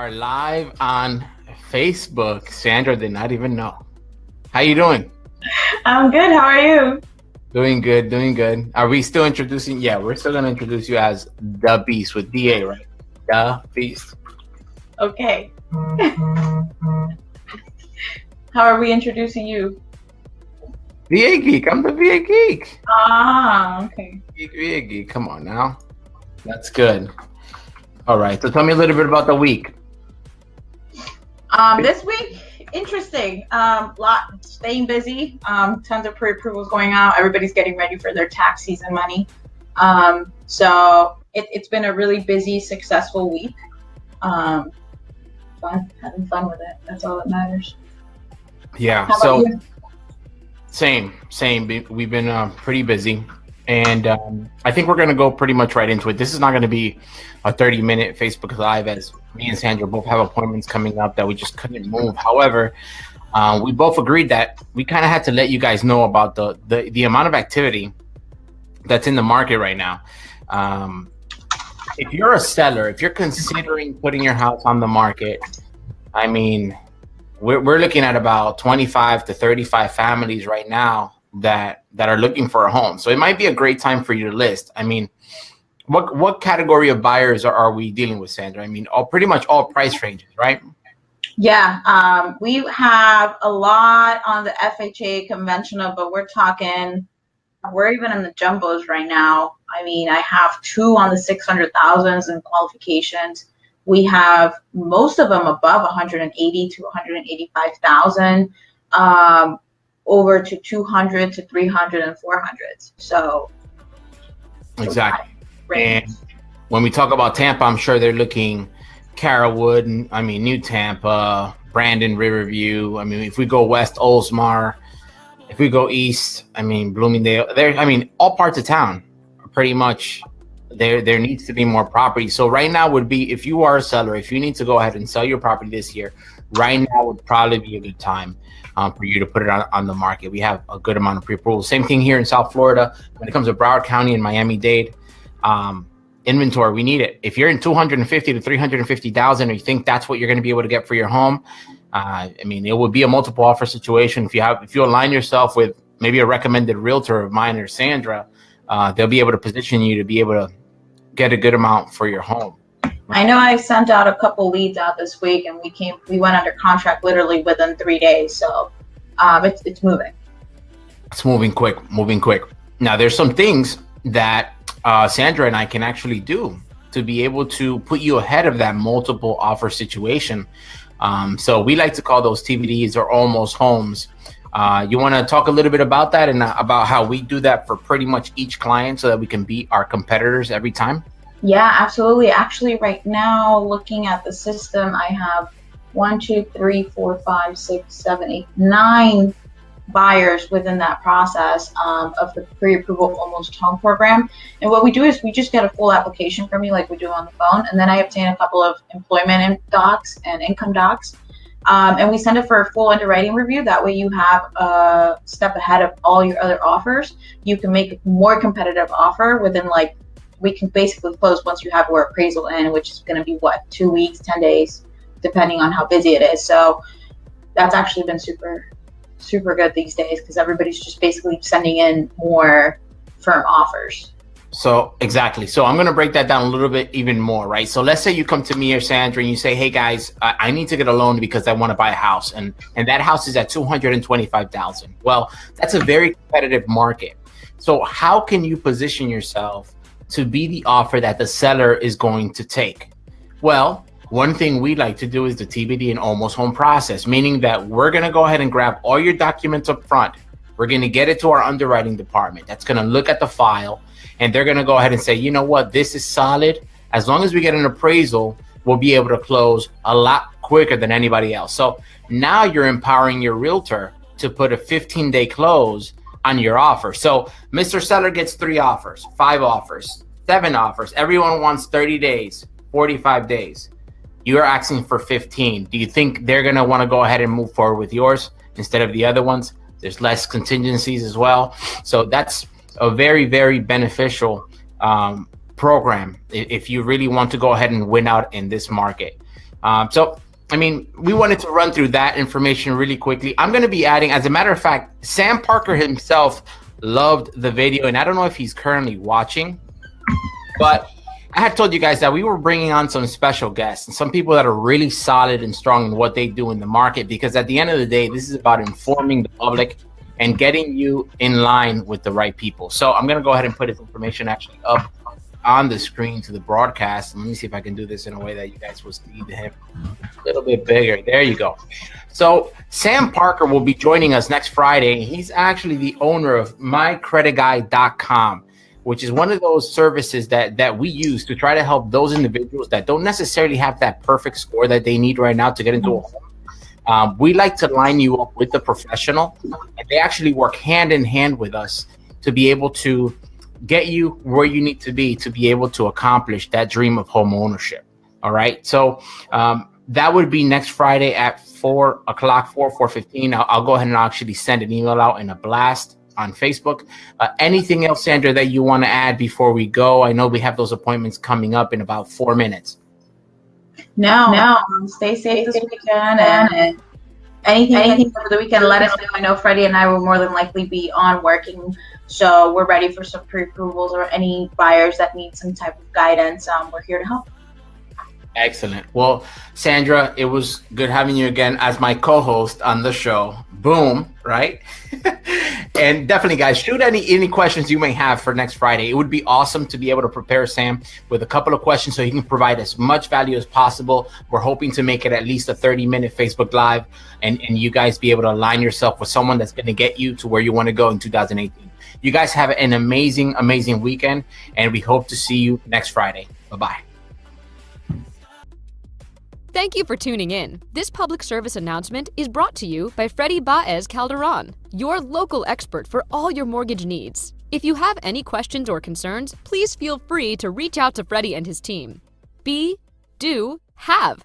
are live on Facebook. Sandra did not even know. How you doing? I'm good. How are you? Doing good, doing good. Are we still introducing? Yeah, we're still gonna introduce you as the Beast with DA, right? The Beast. Okay. How are we introducing you? VA Geek. I'm the VA Geek. Okay. VA Geek. Come on now. That's good. All right. So tell me a little bit about the week. This week, interesting. Staying busy. Tons of pre-approvals going out. Everybody's getting ready for their tax season money. So it's been a really busy, successful week. Having fun with it. That's all that matters. Yeah. How about you? Same. We've been pretty busy. And I think we're going to go pretty much right into it. This is not going to be a 30-minute Facebook Live, as me and Sandra both have appointments coming up that we just couldn't move. However, we both agreed that we kind of had to let you guys know about the amount of activity that's in the market right now. If you're a seller, if you're considering putting your house on the market, I mean, we're looking at about 25 to 35 families right now that are looking for a home. So it might be a great time for you to list. I mean, what category of buyers are we dealing with, Sandra? I mean, pretty much all price ranges, right? Yeah, we have a lot on the FHA conventional, but we're even in the jumbos right now. I mean, I have two on the 600,000s in qualifications. We have most of them above 180 to 185,000. Over to 200 to 300 and 400s. So exactly. And when we talk about Tampa, I'm sure they're looking Carrollwood, New Tampa, Brandon, Riverview. I mean, if we go west, Oldsmar. If we go east, Bloomingdale. All parts of town are pretty much there needs to be more property. So right now would be, if you are a seller, if you need to go ahead and sell your property this year, right now would probably be a good time for you to put it on the market. We have a good amount of pre-approval. Same thing here in South Florida. When it comes to Broward County and Miami-Dade, inventory, we need it. If you're in 250 to 350,000, or you think that's what you're going to be able to get for your home, it would be a multiple offer situation. If you align yourself with maybe a recommended realtor of mine or Sandra, they'll be able to position you to be able to get a good amount for your home. I know I sent out a couple leads out this week, and we went under contract literally within 3 days. So it's moving. It's moving quick. Now there's some things that Sandra and I can actually do to be able to put you ahead of that multiple offer situation. So we like to call those TBDs, or almost homes. You want to talk a little bit about that and about how we do that for pretty much each client so that we can beat our competitors every time? Yeah, absolutely. Actually, right now, looking at the system, I have 1, 2, 3, 4, 5, 6, 7, 8, 9 buyers within that process of the pre-approval almost home program. And what we do is we just get a full application from you like we do on the phone. And then I obtain a couple of employment docs and income docs. And we send it for a full underwriting review. That way you have a step ahead of all your other offers. You can make a more competitive offer within we can basically close once you have your appraisal in, which is going to be 2 weeks, 10 days, depending on how busy it is. So that's actually been super, super good these days because everybody's just basically sending in more firm offers. So exactly. So I'm going to break that down a little bit even more, right? So let's say you come to me or Sandra and you say, hey guys, I need to get a loan because I want to buy a house. And that house is at $225,000. Well, that's a very competitive market. So how can you position yourself to be the offer that the seller is going to take? Well, one thing we like to do is the TBD and almost home process, meaning that we're going to go ahead and grab all your documents up front. We're going to get it to our underwriting department. That's going to look at the file, and they're going to go ahead and say, you know what, this is solid. As long as we get an appraisal, we'll be able to close a lot quicker than anybody else. So now you're empowering your realtor to put a 15-day close on your offer. So Mr. Seller gets 3 offers, 5 offers, 7 offers. Everyone wants 30 days, 45 days. You're asking for 15. Do you think they're going to want to go ahead and move forward with yours instead of the other ones? There's less contingencies as well. So that's a very, very beneficial program if you really want to go ahead and win out in this market. So, I mean, we wanted to run through that information really quickly. I'm going to be adding, as a matter of fact, Sam Parker himself loved the video, and I don't know if he's currently watching, but I had told you guys that we were bringing on some special guests and some people that are really solid and strong in what they do in the market, because at the end of the day, this is about informing the public and getting you in line with the right people. So I'm going to go ahead and put his information actually up on the screen to the broadcast. Let me see if I can do this in a way that you guys will see him a little bit bigger. There you go. So Sam Parker will be joining us next Friday. He's actually the owner of mycreditguy.com, which is one of those services that we use to try to help those individuals that don't necessarily have that perfect score that they need right now to get into a home. We like to line you up with the professional, and they actually work hand in hand with us to be able to get you where you need to be able to accomplish that dream of home ownership. All right. So that would be next Friday at 4 o'clock, 4:15. I'll go ahead and actually send an email out in a blast on Facebook. Anything else, Sandra, that you want to add before we go? I know we have those appointments coming up in about 4 minutes. No. Stay safe this weekend, and anything over the weekend, let us know. I know Freddie and I will more than likely be on working, so we're ready for some pre-approvals or any buyers that need some type of guidance. We're here to help. Excellent. Well, Sandra, it was good having you again as my co-host on the show. Boom, right? And definitely, guys, shoot any questions you may have for next Friday. It would be awesome to be able to prepare Sam with a couple of questions so he can provide as much value as possible. We're hoping to make it at least a 30-minute Facebook Live, and you guys be able to align yourself with someone that's going to get you to where you want to go in 2018. You guys have an amazing, amazing weekend, and we hope to see you next Friday. Bye-bye. Thank you for tuning in. This public service announcement is brought to you by Freddie Baez Calderon, your local expert for all your mortgage needs. If you have any questions or concerns, please feel free to reach out to Freddie and his team. Be, do, have.